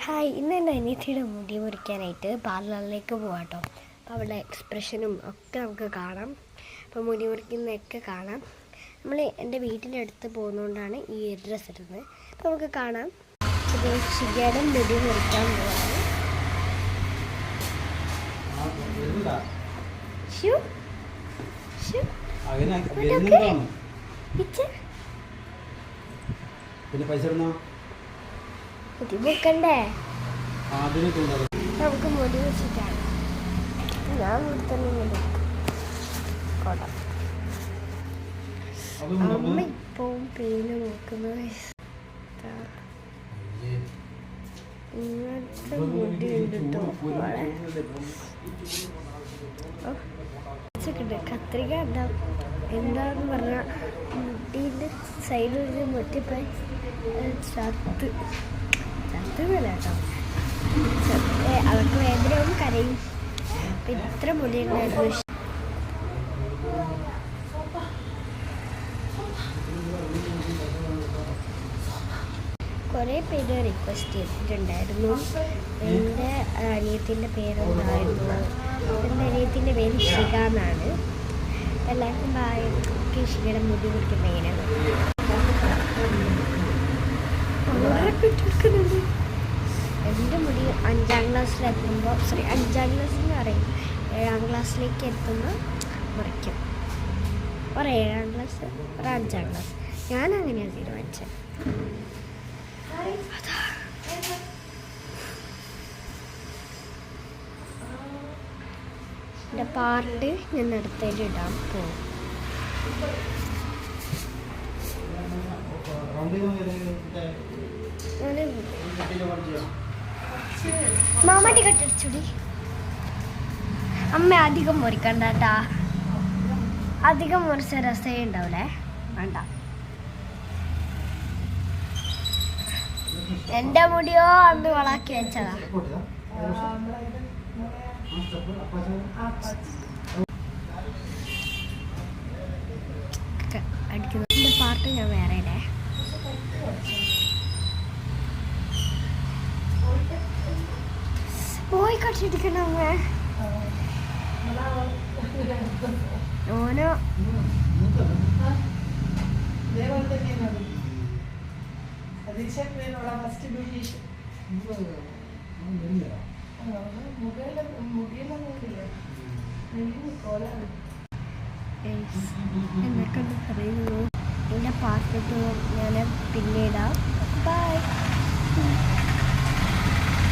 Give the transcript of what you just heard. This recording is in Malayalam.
ഹായ്, ഇന്ന് എൻ്റെ അനിയത്തിയുടെ മുടി മുറിക്കാനായിട്ട് പാർലറിലേക്ക് പോകാം കേട്ടോ. അപ്പോൾ അവളുടെ എക്സ്പ്രഷനും ഒക്കെ നമുക്ക് കാണാം. അപ്പോൾ മുടി മുറിക്കുന്നതൊക്കെ കാണാം. നമ്മൾ എൻ്റെ വീട്ടിൻ്റെ അടുത്ത് പോകുന്നതുകൊണ്ടാണ് ഈ ഡ്രസ്സ് ഇടുന്നത്. അപ്പോൾ നമുക്ക് കാണാം. അപ്പോൾ ശിഖയുടെ മുടി മുറിക്കാൻ പോവാണ്. മുടി മുറിക്കണ്ടേ? നമുക്ക് മുടി വെച്ചിട്ടാണ് ഞാൻ ഇവിടെ തന്നെ കൊടം. അമ്മ ഇപ്പം പേര് നോക്കുന്നത് ഇങ്ങനത്തെ മുടി ഉണ്ട് കേട്ടോ. കത്രിക ഉണ്ടാവും. എന്താന്ന് പറഞ്ഞാൽ മുടീൻ്റെ സൈഡിൽ മുട്ടിപ്പോയി ചത്തുന്നില്ല കേട്ടോ. അവർക്ക് വേദനയാവും, കരയും. അപ്പം ഇത്ര മുടിയുണ്ടായിരുന്നു. കുറേ പേര് റിക്വസ്റ്റ് ചെയ്തിട്ടുണ്ടായിരുന്നു. എൻ്റെ അനിയത്തിൻ്റെ പേരെന്തായിരുന്നു? എൻ്റെ അനിയത്തിൻ്റെ പേര് ശിഖ എന്നാണ്. എല്ലാവർക്കും ബാക്കി ശിഖയുടെ മുടി മുറിക്കുന്നത് എങ്ങനെയാണ് എൻ്റെ മുടി 5ാം ക്ലാസ്സിലെത്തുമ്പോൾ 5ാം ക്ലാസ്സിൽ പറയും 7ാം ക്ലാസ്സിലേക്ക് എത്തുമ്പോൾ മുറിക്കും. ഒരു 7ാം ക്ലാസ്, ഒരു 5ാം ക്ലാസ്. ഞാനങ്ങനെയാണ് തീരുമാനിച്ചത്. എൻ്റെ പാർട്ട് ഞാൻ അടുത്തേക്ക് ഇടാൻ പോകും. മാമാട്ടി കെട്ടടിച്ചുടി. അമ്മ അധികം മുറിക്കണ്ട കേട്ടാ. അധികം മുറിച്ച രസമേ ഉണ്ടാവില്ലേ. വേണ്ട. എൻ്റെ മുടിയോ അന്ന് വളാക്കി വെച്ചതാ. അടിക്കുന്ന എൻ്റെ പാർട്ട് ഞാൻ വേറെ ഇടേ. പോയി കട്ടിടിക്കണം. ഓനോ എന്നൊക്കെ പറയുന്നു. എൻ്റെ പാർട്ടിട്ട് ഞാൻ പിന്നീടാം. ബൈ.